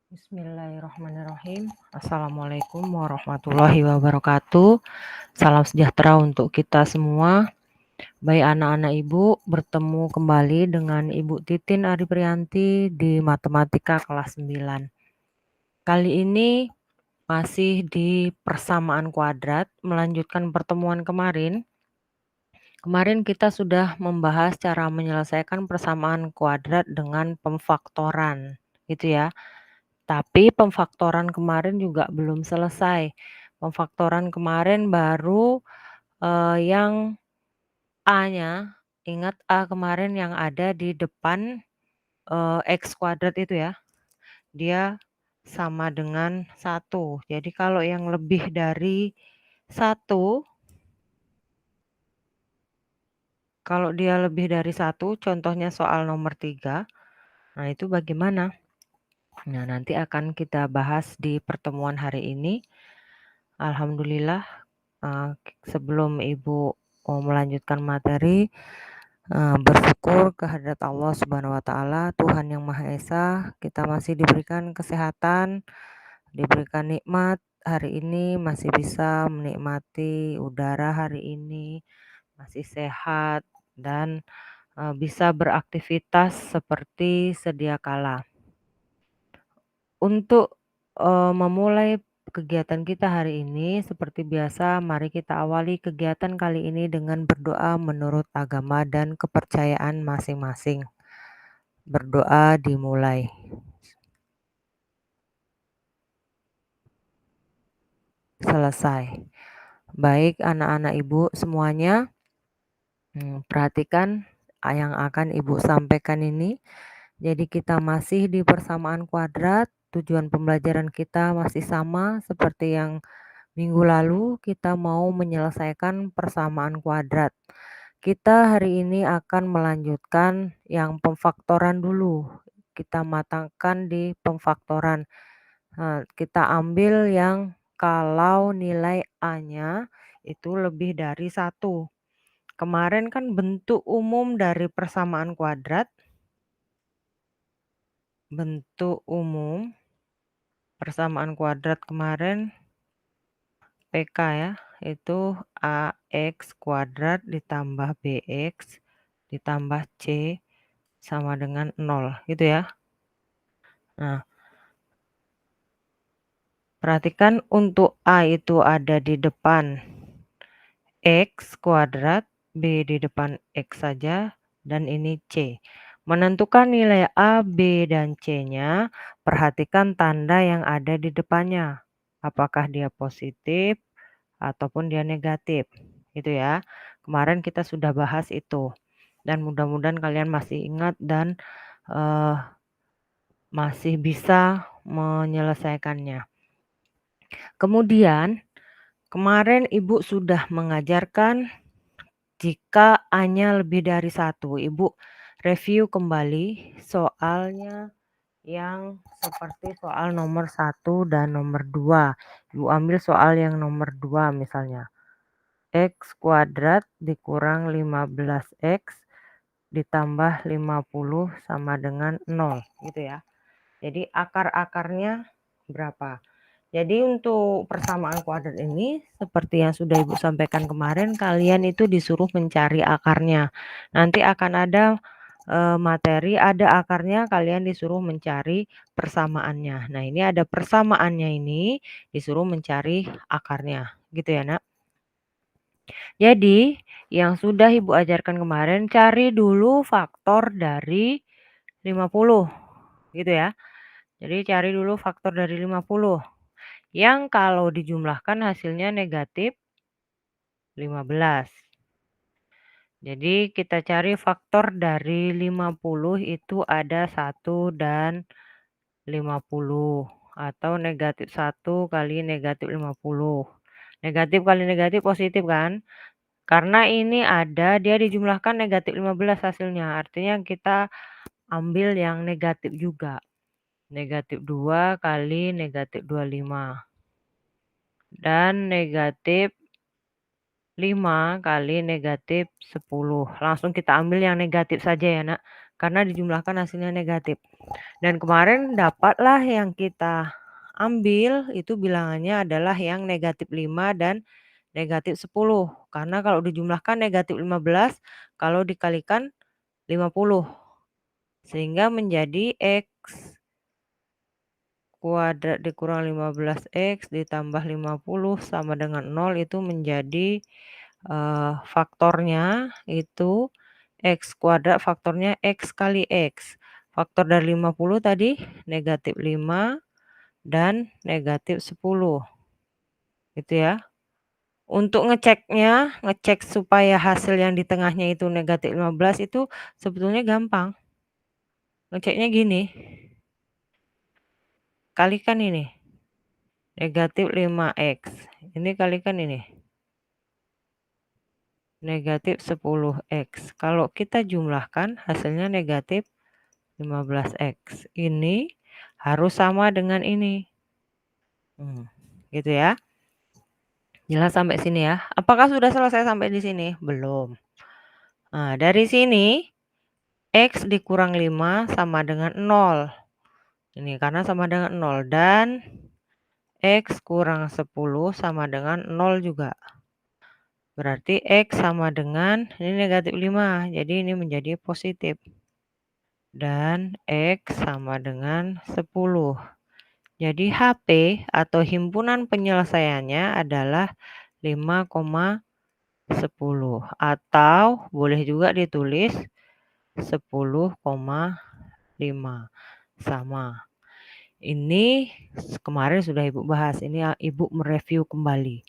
Bismillahirrahmanirrahim. Assalamualaikum warahmatullahi wabarakatuh. Salam sejahtera untuk kita semua. Baik anak-anak Ibu, bertemu kembali dengan Ibu Titin Ariprianti di Matematika kelas 9. Kali ini masih di persamaan kuadrat, melanjutkan pertemuan kemarin. Kemarin kita sudah membahas cara menyelesaikan persamaan kuadrat dengan pemfaktoran, gitu ya. Tapi pemfaktoran kemarin juga belum selesai. Pemfaktoran kemarin baru yang A-nya, ingat A kemarin yang ada di depan X kuadrat itu ya, dia sama dengan 1. Jadi kalau yang lebih dari 1, kalau dia lebih dari 1, contohnya soal nomor 3, nah itu bagaimana? Nah, nanti akan kita bahas di pertemuan hari ini. Alhamdulillah, sebelum Ibu melanjutkan materi, bersyukur kehadirat Allah Subhanahu wa taala, Tuhan yang Maha Esa, kita masih diberikan kesehatan, diberikan nikmat hari ini, masih bisa menikmati udara hari ini, masih sehat dan bisa beraktivitas seperti sedia kala. Untuk memulai kegiatan kita hari ini, seperti biasa, mari kita awali kegiatan kali ini dengan berdoa menurut agama dan kepercayaan masing-masing. Berdoa dimulai. Selesai. Baik anak-anak Ibu semuanya, perhatikan yang akan Ibu sampaikan ini. Jadi kita masih di persamaan kuadrat, tujuan pembelajaran kita masih sama seperti yang minggu lalu. Kita mau menyelesaikan persamaan kuadrat. Kita hari ini akan melanjutkan yang pemfaktoran dulu. Kita matangkan di pemfaktoran. Nah, kita ambil yang kalau nilai A-nya itu lebih dari 1. Kemarin kan bentuk umum dari persamaan kuadrat, bentuk umum persamaan kuadrat kemarin PK ya, itu AX kuadrat ditambah BX ditambah C sama dengan 0, gitu ya. Nah, perhatikan untuk A itu ada di depan X kuadrat, B di depan X saja, dan ini C. Menentukan nilai A, B, dan C-nya, perhatikan tanda yang ada di depannya. Apakah dia positif ataupun dia negatif, gitu ya. Kemarin kita sudah bahas itu. Dan mudah-mudahan kalian masih ingat dan masih bisa menyelesaikannya. Kemudian, kemarin Ibu sudah mengajarkan jika A-nya lebih dari 1. Ibu review kembali soalnya yang seperti soal nomor 1 dan nomor 2. Ibu ambil soal yang nomor 2 misalnya. X kuadrat dikurang 15X ditambah 50 sama dengan 0, gitu ya. Jadi akar-akarnya berapa? Jadi untuk persamaan kuadrat ini seperti yang sudah Ibu sampaikan kemarin, kalian itu disuruh mencari akarnya. Nanti akan ada materi, ada akarnya, kalian disuruh mencari persamaannya. Nah, ini ada persamaannya ini, disuruh mencari akarnya. Gitu ya, Nak? Jadi, yang sudah Ibu ajarkan kemarin, cari dulu faktor dari 50. Gitu ya. Jadi, cari dulu faktor dari 50. Yang kalau dijumlahkan hasilnya negatif 15. Jadi kita cari faktor dari 50 itu ada 1 dan 50. Atau negatif 1 kali negatif 50. Negatif kali negatif positif kan? Karena ini ada, dia dijumlahkan negatif 15 hasilnya. Artinya kita ambil yang negatif juga. Negatif 2 kali negatif 25. Dan negatif 5 kali negatif 10. Langsung kita ambil yang negatif saja ya, Nak. karena dijumlahkan hasilnya negatif. Dan kemarin dapatlah yang kita ambil itu bilangannya adalah yang -5 dan -10. Karena kalau dijumlahkan -15, kalau dikalikan 50. Sehingga menjadi X kuadrat dikurang 15X ditambah 50 sama dengan 0 itu menjadi, faktornya itu X kuadrat faktornya X kali X. Faktor dari 50 tadi -5 dan -10, gitu ya. Untuk ngeceknya, ngecek supaya hasil yang di tengahnya itu -15 itu sebetulnya gampang. Ngeceknya gini, kalikan ini, -5X, ini kalikan ini, -10X. Kalau kita jumlahkan hasilnya -15X. Ini harus sama dengan ini. Gitu ya. Jelas sampai sini ya. Apakah sudah selesai sampai di sini? Belum. Nah, dari sini X dikurang 5 sama dengan 0. Ini karena sama dengan 0 dan X kurang 10 sama dengan 0 juga. Berarti X sama dengan ini -5, jadi ini menjadi positif. Dan X sama dengan 10. Jadi HP atau himpunan penyelesaiannya adalah 5,10 atau boleh juga ditulis 10,5 sama. Ini kemarin sudah Ibu bahas, ini Ibu mereview kembali.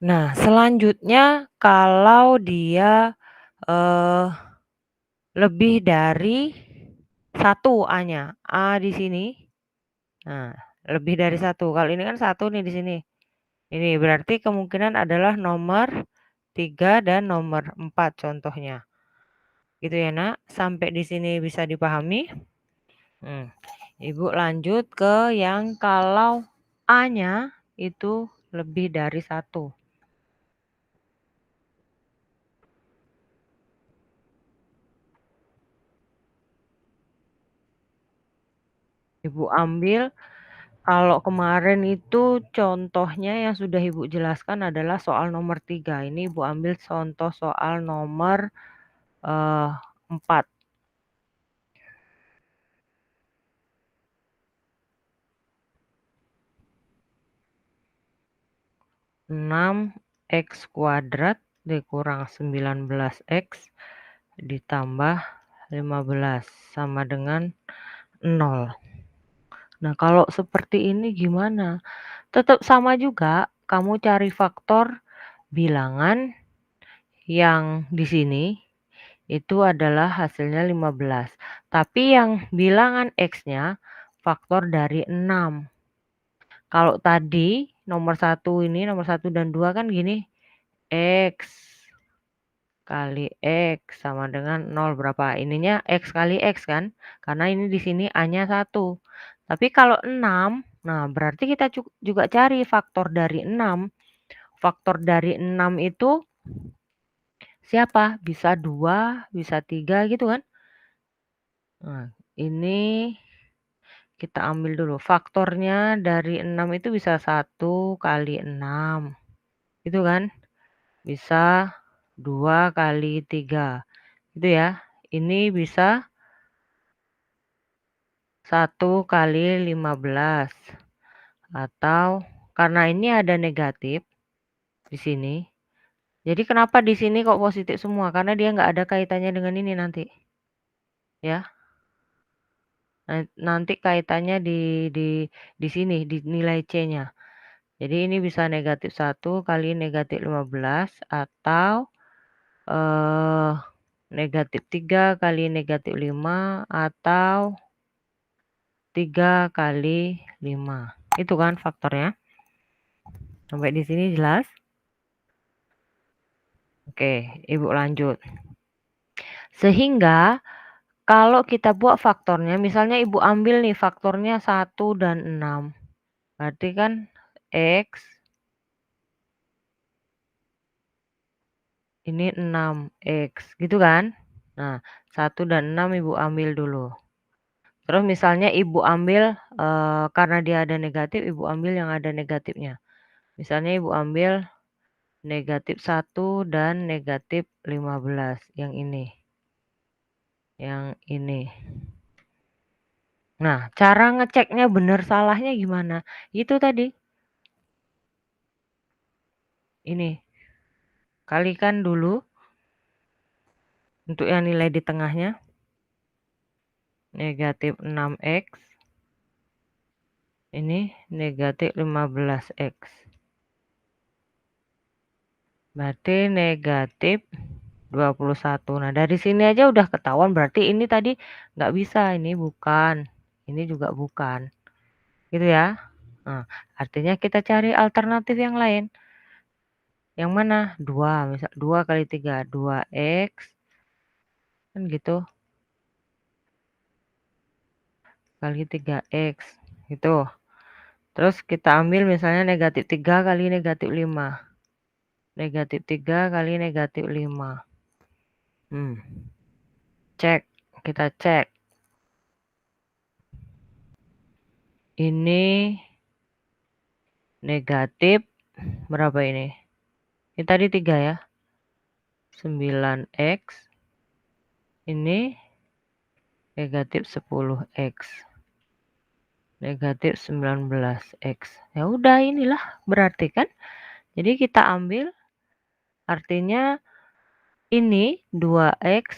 Nah, selanjutnya kalau dia lebih dari 1 A-nya, A di sini. Nah, lebih dari 1. Kalau ini kan 1 nih di sini. Ini berarti kemungkinan adalah nomor 3 dan nomor 4 contohnya. Gitu ya, Nak? Sampai di sini bisa dipahami? Ibu lanjut ke yang kalau A-nya itu lebih dari 1. Ibu ambil, kalau kemarin itu contohnya yang sudah Ibu jelaskan adalah soal nomor 3. Ini Ibu ambil contoh soal nomor 4. 6X kuadrat dikurang 19X ditambah 15 sama dengan 0. Nah, kalau seperti ini gimana? Tetap sama juga, kamu cari faktor bilangan yang di sini itu adalah hasilnya 15. Tapi yang bilangan X-nya faktor dari 6. Kalau tadi nomor 1 ini, nomor 1 dan 2 kan gini, X kali X sama dengan 0 berapa? Ininya X kali X kan? Karena ini di sini A-nya 1. Tapi kalau 6, nah berarti kita juga cari faktor dari 6. Faktor dari 6 itu siapa? Bisa 2, bisa 3 gitu kan? Nah, ini kita ambil dulu. Faktornya dari 6 itu bisa 1 kali 6. Gitu kan? Bisa 2 kali 3. Gitu ya. Ini bisa 1 kali 15. Atau karena ini ada negatif di sini. Jadi kenapa di sini kok positif semua? Karena dia nggak ada kaitannya dengan ini nanti. Ya. Nanti kaitannya di sini, di nilai C-nya. Jadi ini bisa -1 kali -15 atau, -3 kali -5 atau 3 kali 5. Itu kan faktornya. Sampai di sini jelas? Oke, Ibu lanjut. Sehingga kalau kita buat faktornya, misalnya Ibu ambil nih faktornya 1 dan 6. Berarti kan X ini 6X, gitu kan? Nah, 1 dan 6 Ibu ambil dulu. Terus misalnya Ibu ambil, karena dia ada negatif, Ibu ambil yang ada negatifnya. Misalnya Ibu ambil -1 dan -15, yang ini. Yang ini. Nah, cara ngeceknya bener salahnya gimana? Itu tadi, ini, kalikan dulu untuk yang nilai di tengahnya, -6x, ini -15x. Berarti -21. Nah, dari sini aja udah ketahuan berarti ini tadi nggak bisa, ini bukan, ini juga bukan, gitu ya. Nah, artinya kita cari alternatif yang lain. Yang mana? 2, misal 2 kali 3, 2x, kan gitu, kali 3x, gitu. Terus kita ambil misalnya -3 kali -5. -3 kali -5. Cek, kita cek. Ini negatif berapa ini? Ini tadi 3 ya. 9x, ini negatif 10x. Negatif 19x. Ya udah inilah berarti kan. Jadi kita ambil artinya ini 2x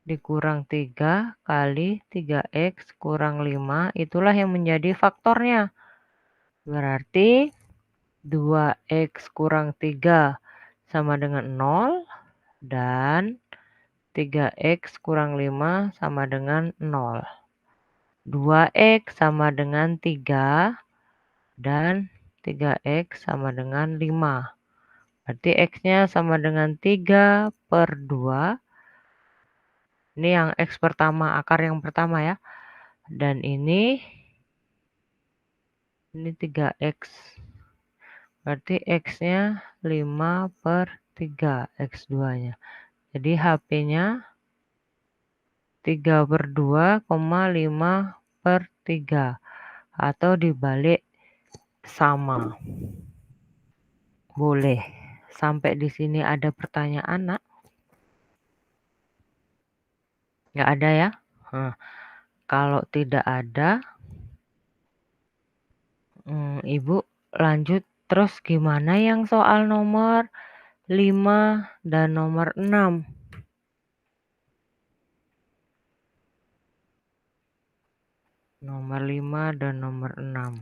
dikurang 3 kali 3x kurang 5 itulah yang menjadi faktornya. Berarti 2x kurang 3 sama dengan 0 dan 3x kurang 5 sama dengan 0. 2x sama dengan 3 dan 3x sama dengan 5. Berarti x-nya sama dengan 3/2. Ini yang x pertama, akar yang pertama ya. Dan ini 3x. Berarti x-nya 5/3 x2-nya. Jadi HP-nya 3/2,5/3 atau dibalik sama. Boleh. Sampai di sini ada pertanyaan, Nak? Nggak ada ya? Nah, kalau tidak ada, Ibu lanjut terus gimana yang soal nomor 5 dan nomor 6? Nomor 5 dan nomor 6.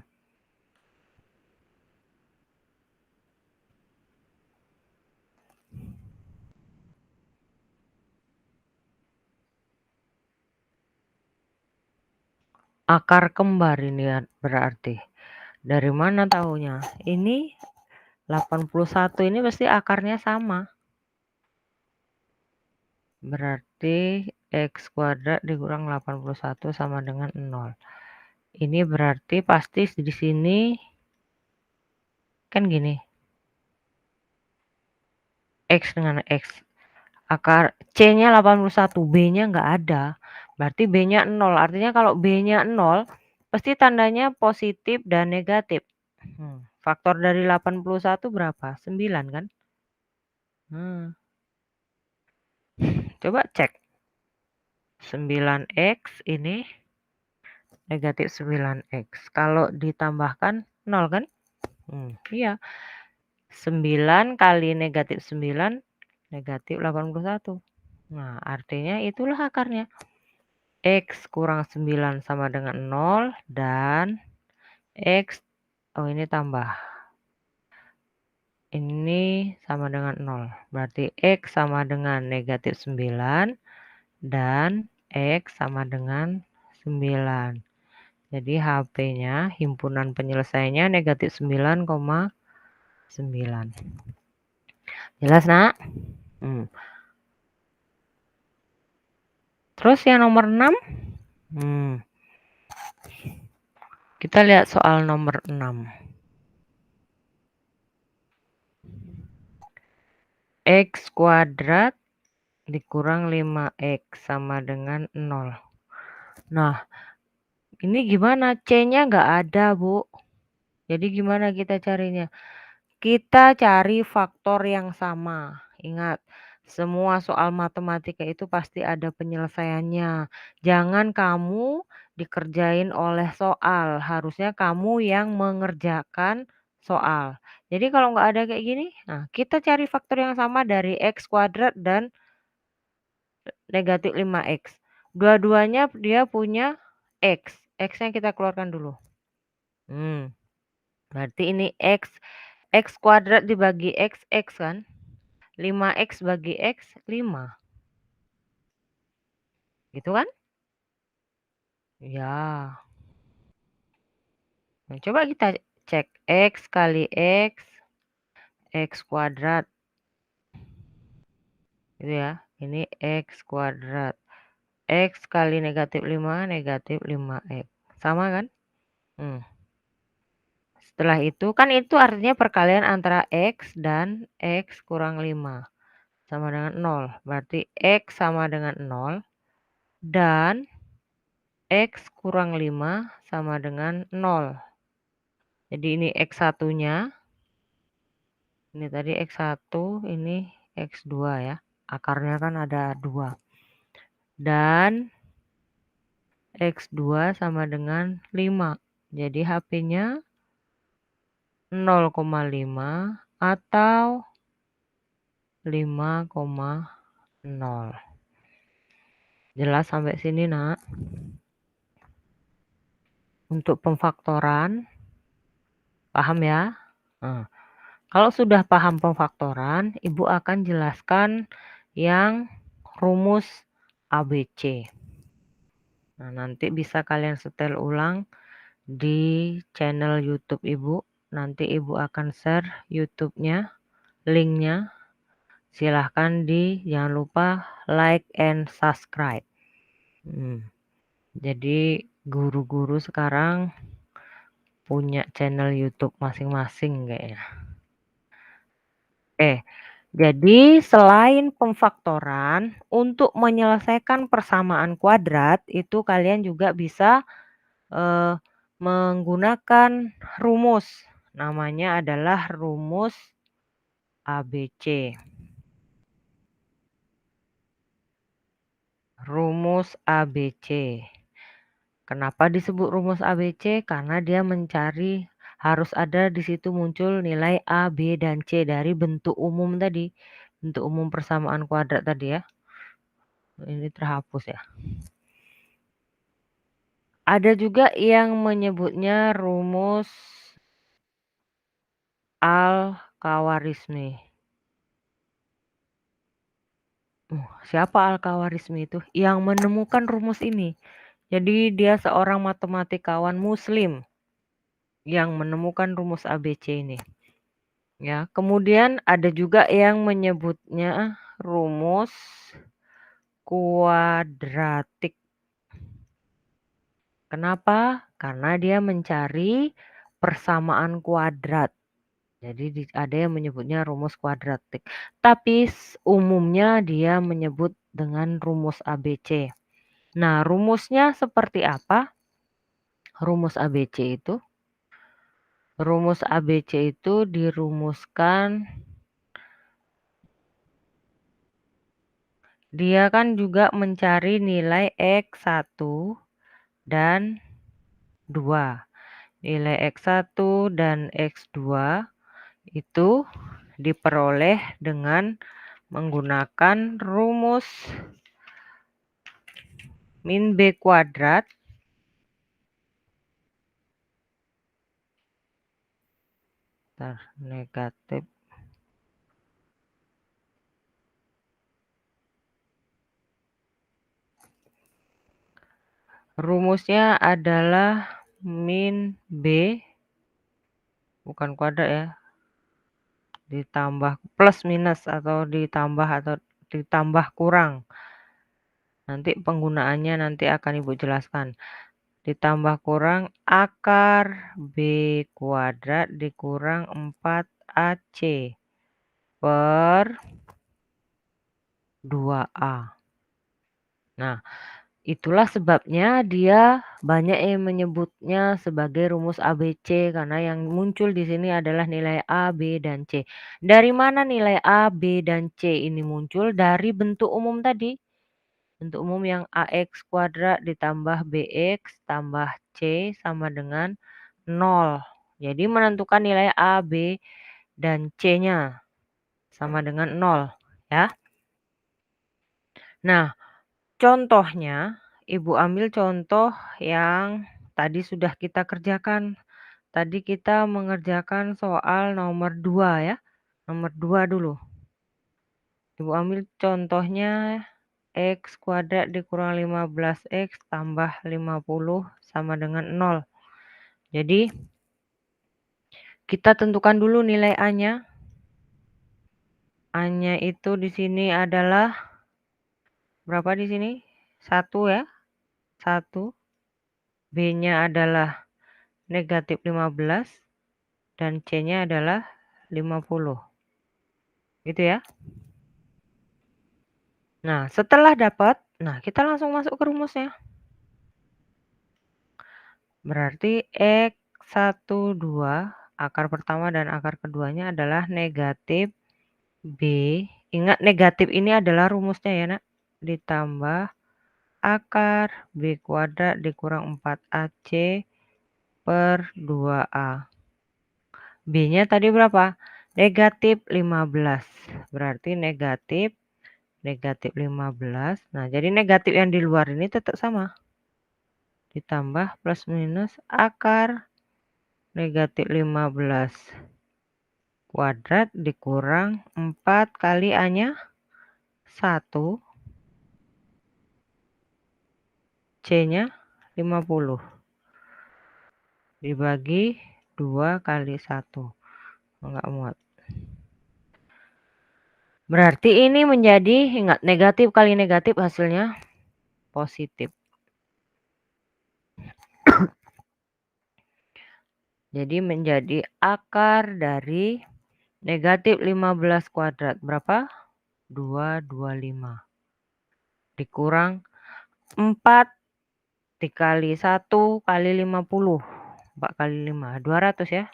Akar kembar ini ya berarti. Dari mana tahunya? Ini 81 ini pasti akarnya sama. Berarti x kuadrat dikurang 81 sama dengan 0. Ini berarti pasti di sini kan gini. X dengan X. Akar C-nya 81, B-nya nggak ada. Berarti B-nya 0. Artinya kalau B-nya 0, pasti tandanya positif dan negatif. Faktor dari 81 berapa? 9 kan? Coba cek. 9x ini negatif 9x. Kalau ditambahkan 0 kan? Iya. 9 kali negatif 9, negatif 81. Nah, artinya itulah akarnya. X kurang 9 sama dengan 0 dan X, oh ini tambah. Ini sama dengan 0. Berarti X sama dengan negatif 9 dan X sama dengan 9. Jadi HP-nya, himpunan penyelesaiannya negatif 9,9. Jelas, Nak? Terus yang nomor 6? Kita lihat soal nomor 6. X kuadrat dikurang 5x sama dengan 0. Nah, ini gimana? C-nya nggak ada, Bu. Jadi gimana kita carinya? Kita cari faktor yang sama. Ingat, semua soal matematika itu pasti ada penyelesaiannya. Jangan kamu dikerjain oleh soal, harusnya kamu yang mengerjakan soal. Jadi kalau nggak ada kayak gini, nah kita cari faktor yang sama dari x kuadrat dan negatif 5x. Dua-duanya dia punya x. X-nya kita keluarkan dulu. Berarti ini x. X kuadrat dibagi x, x kan? 5x bagi x, 5. Gitu kan? Ya. Nah, coba kita cek x kali x, x kuadrat. Gitu ya. Ini x kuadrat. X kali negatif 5, negatif 5x. Sama kan? Setelah itu, kan itu artinya perkalian antara x dan x kurang 5. Sama dengan 0. Berarti x sama dengan 0. Dan x kurang 5 sama dengan 0. Jadi ini x1-nya. Ini tadi x1, ini x2 ya. Akarnya kan ada 2. Dan x2 sama dengan 5. Jadi HP-nya 0,5 atau 5,0. Jelas sampai sini, Nak? Untuk pemfaktoran, paham ya? Nah, kalau sudah paham pemfaktoran, Ibu akan jelaskan yang rumus ABC. Nah, nanti bisa kalian setel ulang di channel YouTube Ibu. Nanti Ibu akan share YouTube-nya, link-nya. Silahkan jangan lupa like and subscribe. Jadi guru-guru sekarang punya channel YouTube masing-masing kayaknya. Jadi selain pemfaktoran, untuk menyelesaikan persamaan kuadrat itu kalian juga bisa menggunakan rumus. Namanya adalah rumus ABC. Rumus ABC. Kenapa disebut rumus ABC? Karena dia mencari harus ada di situ muncul nilai A, B, dan C dari bentuk umum tadi. Bentuk umum persamaan kuadrat tadi ya. Ini terhapus ya. Ada juga yang menyebutnya rumus Al-Khawarizmi. Siapa Al-Khawarizmi itu? Yang menemukan rumus ini. Jadi dia seorang matematikawan muslim yang menemukan rumus ABC ini. Ya, kemudian ada juga yang menyebutnya rumus kuadratik. Kenapa? Karena dia mencari persamaan kuadrat. Jadi ada yang menyebutnya rumus kuadratik. Tapi umumnya dia menyebut dengan rumus ABC. Nah, rumusnya seperti apa? Rumus ABC itu? Rumus ABC itu dirumuskan, dia kan juga mencari nilai X1 dan 2. Nilai X1 dan X2 itu diperoleh dengan menggunakan rumus min B kuadrat negatif rumusnya adalah min B, bukan kuadrat ya, ditambah plus minus atau ditambah kurang. Nanti penggunaannya nanti akan Ibu jelaskan. Ditambah kurang akar B kuadrat dikurang 4AC per 2A. Nah, itulah sebabnya dia banyak yang menyebutnya sebagai rumus ABC karena yang muncul di sini adalah nilai A, B, dan C. Dari mana nilai A, B, dan C ini muncul? Dari bentuk umum tadi. Bentuk umum yang AX kuadrat ditambah BX tambah C sama dengan 0. Jadi menentukan nilai A, B, dan C-nya sama dengan 0 ya. Nah, contohnya Ibu ambil contoh yang tadi sudah kita kerjakan. Tadi kita mengerjakan soal nomor 2 ya. Nomor 2 dulu. Ibu ambil contohnya X kuadrat dikurang 15X tambah 50 sama dengan 0. Jadi kita tentukan dulu nilai A-nya. A-nya itu di sini adalah berapa di sini? 1 ya. 1. B-nya adalah negatif 15 dan C-nya adalah 50. Gitu ya. Nah, setelah dapat, nah kita langsung masuk ke rumusnya. Berarti X12 akar pertama dan akar keduanya adalah negatif B. Ingat negatif ini adalah rumusnya ya nak. Ditambah akar B kuadrat dikurang 4AC per 2A. B-nya tadi berapa? Negatif 15. Berarti negatif 15. Nah, jadi negatif yang di luar ini tetap sama. Ditambah plus minus akar negatif 15 kuadrat dikurang 4 kali A-nya 1. C-nya 50. Dibagi 2 kali 1. Enggak muat. Berarti ini menjadi, ingat negatif kali negatif hasilnya positif. Jadi menjadi akar dari negatif 15 kuadrat. Berapa? 225. Dikurang 4 dikali 1 kali 50. 4 kali 5. 200 ya.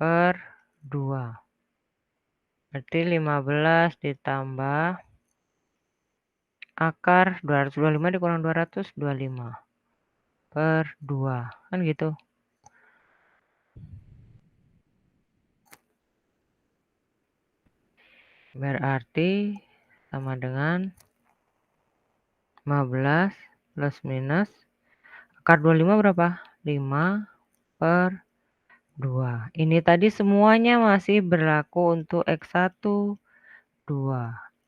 Per 2. Berarti 15 ditambah akar 225 dikurang 225 per 2. Kan gitu. Berarti sama dengan 15 plus minus akar 25 berapa? 5 per 2. Ini tadi semuanya masih berlaku untuk X1, 2.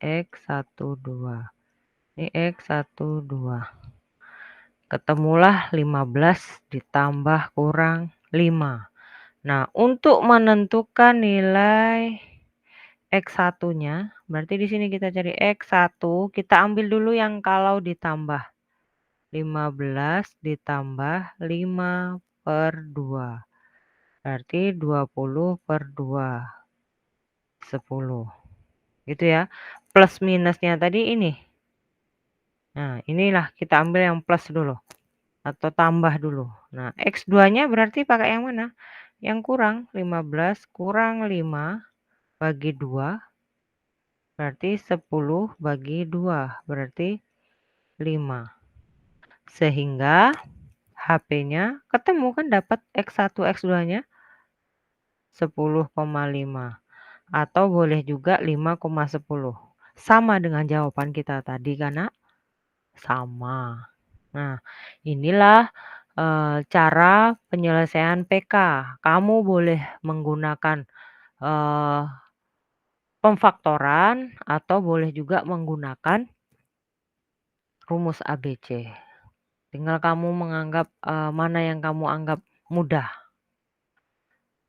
X1, 2. Ini X1, 2. Ketemulah 15 ditambah kurang 5. Nah, untuk menentukan nilai X1-nya, berarti di sini kita cari X1, kita ambil dulu yang kalau ditambah. 15 ditambah 5 per 2. Berarti 20 per 2. 10. Gitu ya. Plus minusnya tadi ini. Nah, inilah kita ambil yang plus dulu. Atau tambah dulu. Nah, X2-nya berarti pakai yang mana? Yang kurang. 15 kurang 5 bagi 2. Berarti 10 bagi 2. Berarti 5. Sehingga HP-nya ketemu kan dapat X1, X2-nya 10,5. Atau boleh juga 5,10. Sama dengan jawaban kita tadi kan nak? Sama. Nah, inilah cara penyelesaian PK. Kamu boleh menggunakan pemfaktoran atau boleh juga menggunakan rumus ABC. Tinggal kamu menganggap mana yang kamu anggap mudah.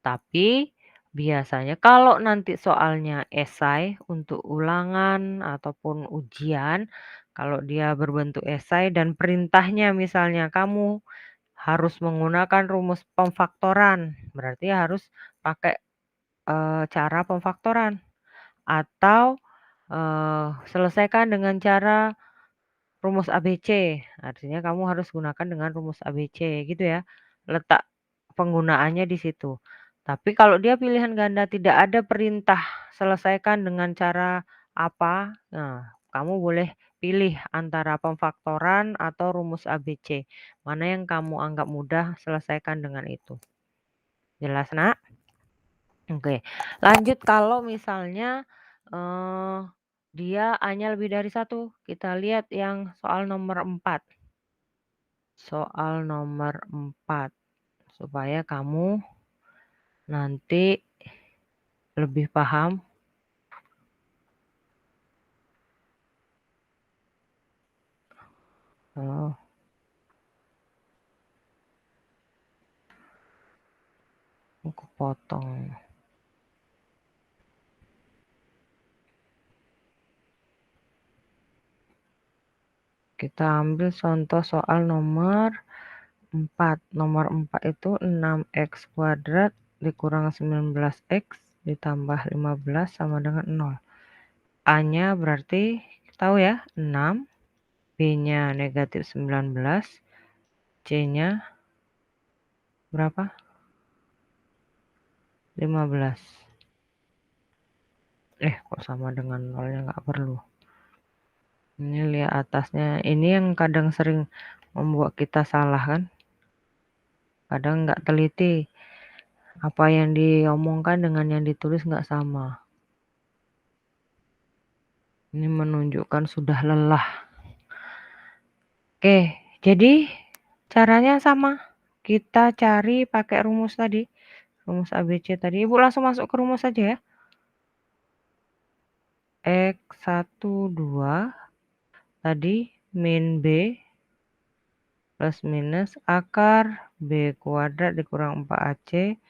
Tapi biasanya kalau nanti soalnya esai untuk ulangan ataupun ujian, kalau dia berbentuk esai dan perintahnya misalnya kamu harus menggunakan rumus pemfaktoran, berarti harus pakai cara pemfaktoran. atau, selesaikan dengan cara rumus ABC, artinya kamu harus gunakan dengan rumus ABC gitu ya, letak penggunaannya di situ. Tapi kalau dia pilihan ganda tidak ada perintah selesaikan dengan cara apa, nah kamu boleh pilih antara pemfaktoran atau rumus ABC. Mana yang kamu anggap mudah, selesaikan dengan itu. Jelas, Nak? Oke. Lanjut kalau misalnya, eee, dia A-nya lebih dari satu, kita lihat yang soal nomor 4. Soal nomor 4, supaya kamu nanti lebih paham. Oh, aku potong. Kita ambil contoh soal nomor 4. Nomor 4 itu 6x² dikurang 19x ditambah 15 sama dengan 0. A-nya berarti tahu ya 6, B-nya negatif 19, C-nya berapa? 15. Kok sama dengan nolnya nggak perlu. Ini lihat atasnya. Ini yang kadang sering membuat kita salah kan. Kadang nggak teliti. Apa yang diomongkan dengan yang ditulis nggak sama. Ini menunjukkan sudah lelah. Oke, jadi caranya sama. Kita cari pakai rumus tadi. Rumus ABC tadi. Ibu langsung masuk ke rumus saja ya. X12 tadi min B plus minus akar B² dikurang 4AC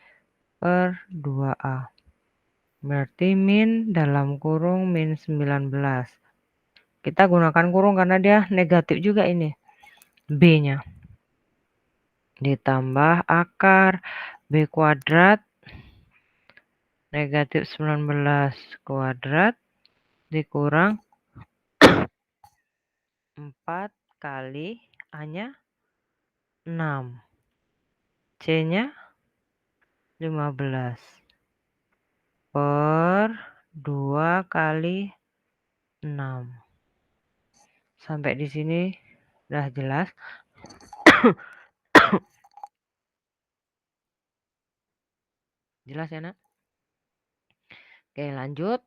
per 2A. Berarti min dalam kurung min 19. Kita gunakan kurung karena dia negatif juga ini. B-nya. Ditambah akar B² negatif 19² dikurang 4 kali A-nya 6. C-nya 15. Per 2 kali 6. Sampai di sini udah jelas. Jelas ya, Nak? Oke, lanjut.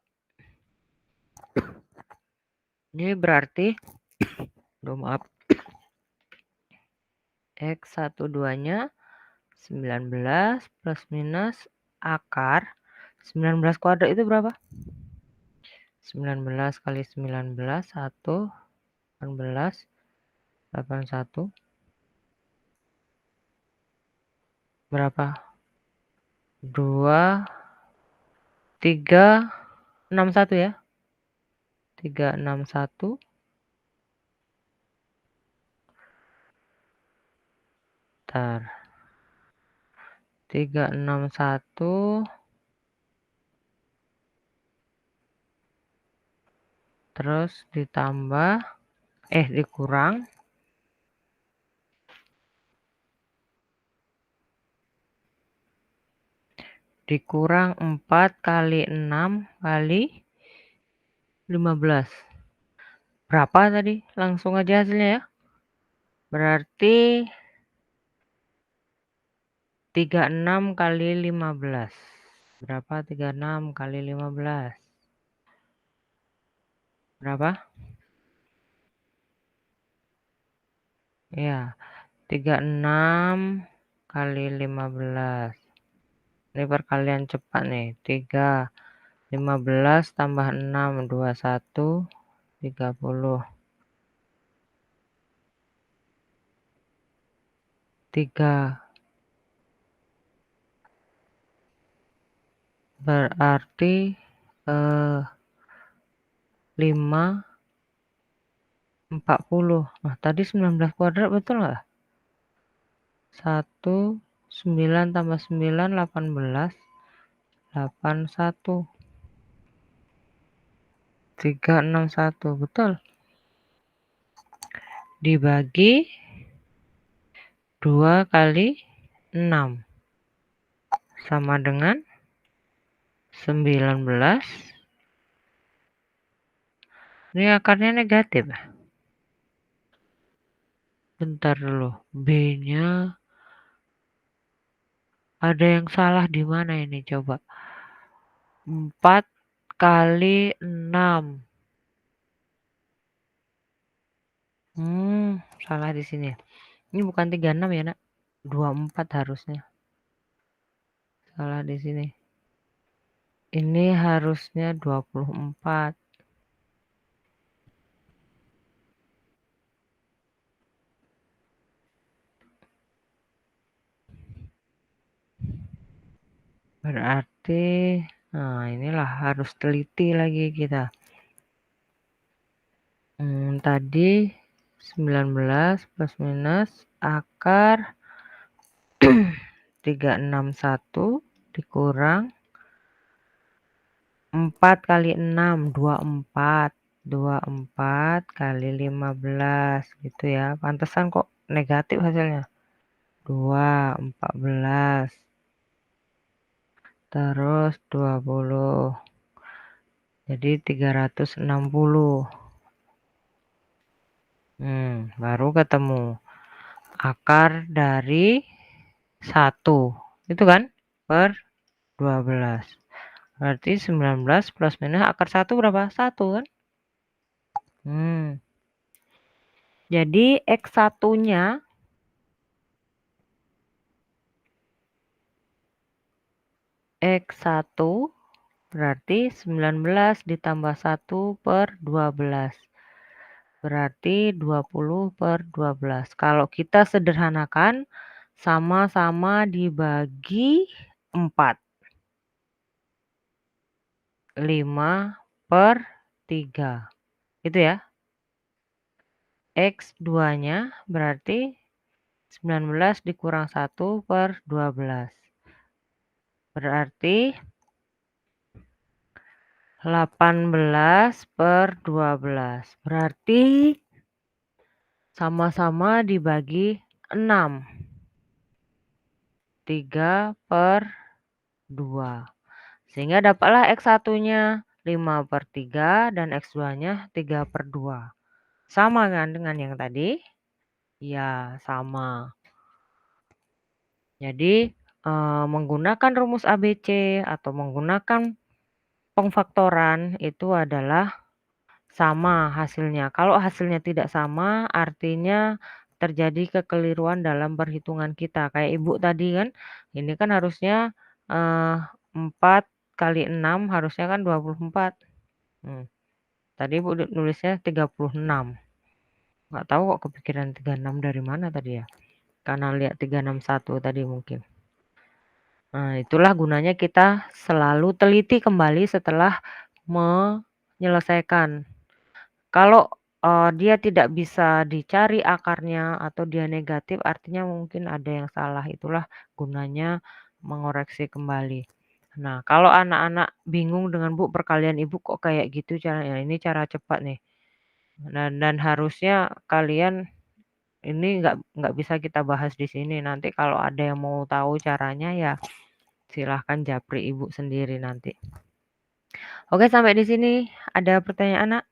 Ini berarti, maaf, X12-nya 19 plus minus akar 19² itu berapa? 19 kali 19, 1, 18, 81. Berapa? 2, 3, 61 ya? 361. Bentar. 361 terus ditambah dikurang 4 kali 6 kali 15. Berapa tadi? Langsung aja hasilnya ya. Berarti 36 kali 15. Berapa 36 kali 15? Berapa? Ya, 36 kali 15. Ini perkalian cepat nih. 3, 15 tambah 6, 21, 30. 3. Berarti 5, 40. Nah, tadi 19² betul nggak? 1, 9 tambah 9, 18, 81. 361, betul. Dibagi 2 kali 6 sama dengan 19. Ini akarnya negatif. Bentar dulu. B-nya ada yang salah di mana ini coba? 4 kali 6. Salah di sini. Ini bukan 36 ya, Nak? 24 harusnya. Salah di sini. Ini harusnya 24. Berarti, nah inilah harus teliti lagi kita. Tadi 19 plus minus akar 361 dikurang 4 kali 6, 24. 24 kali 15 gitu ya. Pantesan kok negatif hasilnya. 2, 14. Terus 20. Jadi 360. Baru ketemu akar dari 1. Itu kan? Per 12. Berarti 19 plus minus akar 1 berapa? 1 kan? Jadi X1-nya X1 berarti 19 ditambah 1 per 12. Berarti 20 per 12. Kalau kita sederhanakan, sama-sama dibagi 4. 5 per 3. Itu ya. X2-nya berarti 19 dikurang 1 per 12. Berarti 18 per 12. Berarti sama-sama dibagi 6. 3 per 2. Sehingga dapatlah X1-nya 5 per 3 dan X2-nya 3 per 2. Sama kan dengan yang tadi? Ya, sama. Jadi, menggunakan rumus ABC atau menggunakan pengfaktoran itu adalah sama hasilnya. Kalau hasilnya tidak sama, artinya terjadi kekeliruan dalam perhitungan kita. Kayak Ibu tadi kan, ini kan harusnya, 4 kali 6 harusnya kan 24. Tadi Ibu nulisnya 36. Nggak tahu kok kepikiran 36 dari mana tadi ya. Karena lihat 361 tadi mungkin. Nah, itulah gunanya kita selalu teliti kembali setelah menyelesaikan. Kalau, dia tidak bisa dicari akarnya atau dia negatif, artinya mungkin ada yang salah. Itulah gunanya mengoreksi kembali. Nah, kalau anak-anak bingung dengan, "Bu, perkalian Ibu kok kayak gitu caranya?" Ini cara cepat nih. Dan harusnya kalian ini nggak bisa kita bahas di sini. Nanti kalau ada yang mau tahu caranya ya silahkan japri Ibu sendiri nanti. Oke, sampai di sini ada pertanyaan, Nak?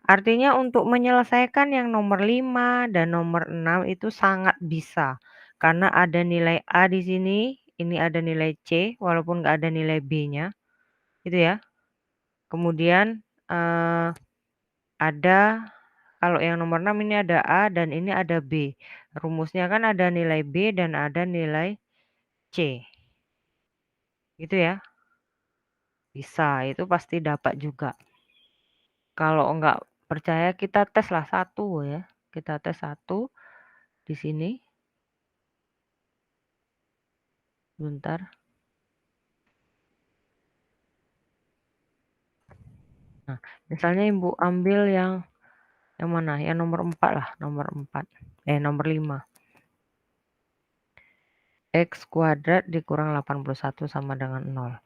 Artinya untuk menyelesaikan yang nomor 5 dan nomor 6 itu sangat bisa. Karena ada nilai A di sini, ini ada nilai C walaupun nggak ada nilai B-nya, gitu ya. Kemudian, ada kalau yang nomor 6 ini ada A dan ini ada B. Rumusnya kan ada nilai B dan ada nilai C. Gitu ya. Bisa, itu pasti dapat juga. Kalau enggak percaya kita tes lah 1 ya. Kita tes 1 di sini. Bentar. Nah, misalnya Ibu ambil yang mana? Yang nomor 4 lah, nomor 4. Nomor 5. X kuadrat dikurang 81 sama dengan 0.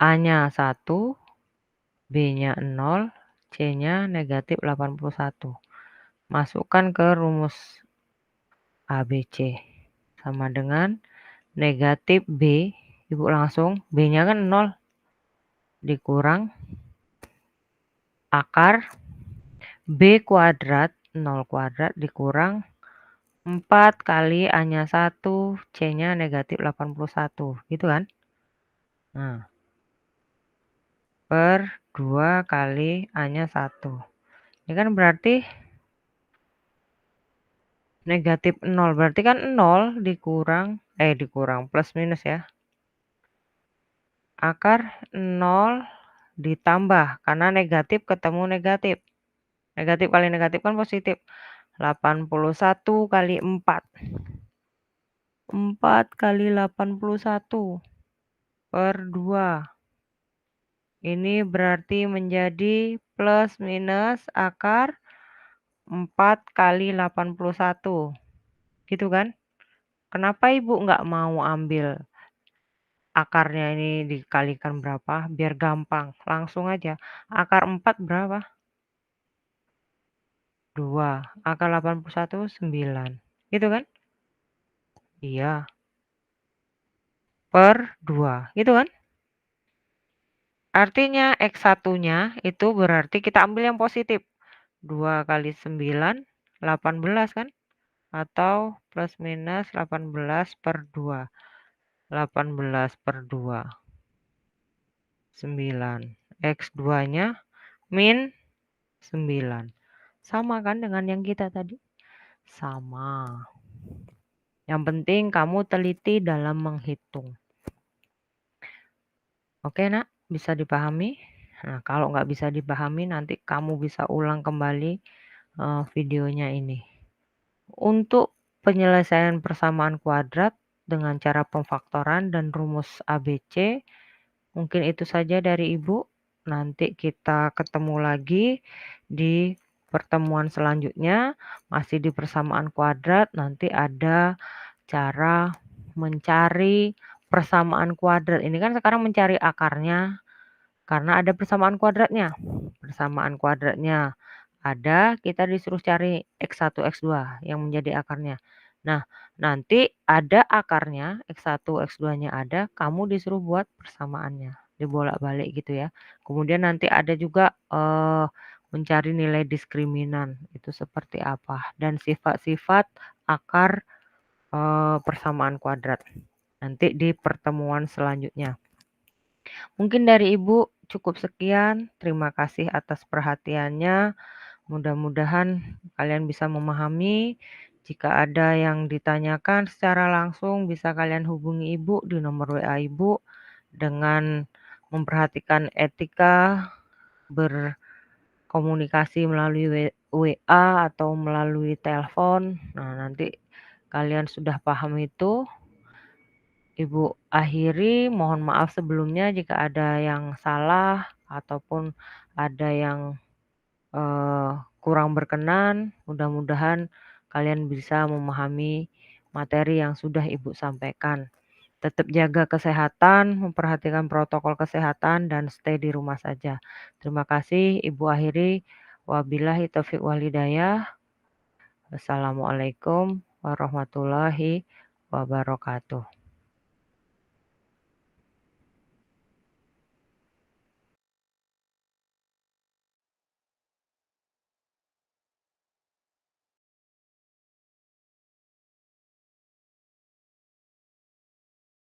A-nya 1, B-nya 0, C-nya negatif 81. Masukkan ke rumus ABC. Sama dengan negatif B, Ibu langsung, B-nya kan 0, dikurang akar B kuadrat, 0 kuadrat dikurang 4 kali A-nya 1, C-nya negatif 81, gitu kan? Nah, per 2 kali A-nya 1. Ini kan berarti negatif 0, berarti kan 0 dikurang plus minus ya. Akar 0 ditambah, karena negatif ketemu negatif. Negatif kali negatif kan positif. 81 kali 4. 4 kali 81 per 2. Ini berarti menjadi plus minus akar 4 kali 81. Gitu kan? Kenapa Ibu nggak mau ambil akarnya ini dikalikan berapa? Biar gampang. Langsung aja. Akar 4 berapa? 2. Akar 81, 9. Gitu kan? Iya. Per 2. Gitu kan? Artinya X1-nya itu berarti kita ambil yang positif. 2 kali 9, 18 kan? Atau plus minus 18 per 2. 18 per 2. 9. X2-nya min 9. Sama kan dengan yang kita tadi? Sama. Yang penting kamu teliti dalam menghitung. Oke nak, bisa dipahami? Nah, kalau nggak bisa dipahami nanti kamu bisa ulang kembali videonya ini. Untuk penyelesaian persamaan kuadrat dengan cara pemfaktoran dan rumus ABC, mungkin itu saja dari Ibu. Nanti kita ketemu lagi di pertemuan selanjutnya, masih di persamaan kuadrat. Nanti ada cara mencari persamaan kuadrat. Ini kan sekarang mencari akarnya, karena ada persamaan kuadratnya. Persamaan kuadratnya ada, kita disuruh cari X1, X2 yang menjadi akarnya. Nah, nanti ada akarnya, X1, X2-nya ada, kamu disuruh buat persamaannya, dibolak-balik gitu ya. Kemudian nanti ada juga mencari nilai diskriminan, itu seperti apa, dan sifat-sifat akar persamaan kuadrat. Nanti di pertemuan selanjutnya. Mungkin dari Ibu cukup sekian, terima kasih atas perhatiannya. Mudah-mudahan kalian bisa memahami. Jika ada yang ditanyakan secara langsung, bisa kalian hubungi Ibu di nomor WA Ibu dengan memperhatikan etika berkomunikasi melalui WA atau melalui telepon. Nah, nanti kalian sudah paham itu. Ibu akhiri, mohon maaf sebelumnya jika ada yang salah ataupun ada yang kurang berkenan. Mudah-mudahan kalian bisa memahami materi yang sudah Ibu sampaikan. Tetap jaga kesehatan, memperhatikan protokol kesehatan, dan stay di rumah saja. Terima kasih, Ibu akhiri. Wabillahi taufiq walhidayah. Wassalamualaikum warahmatullahi wabarakatuh.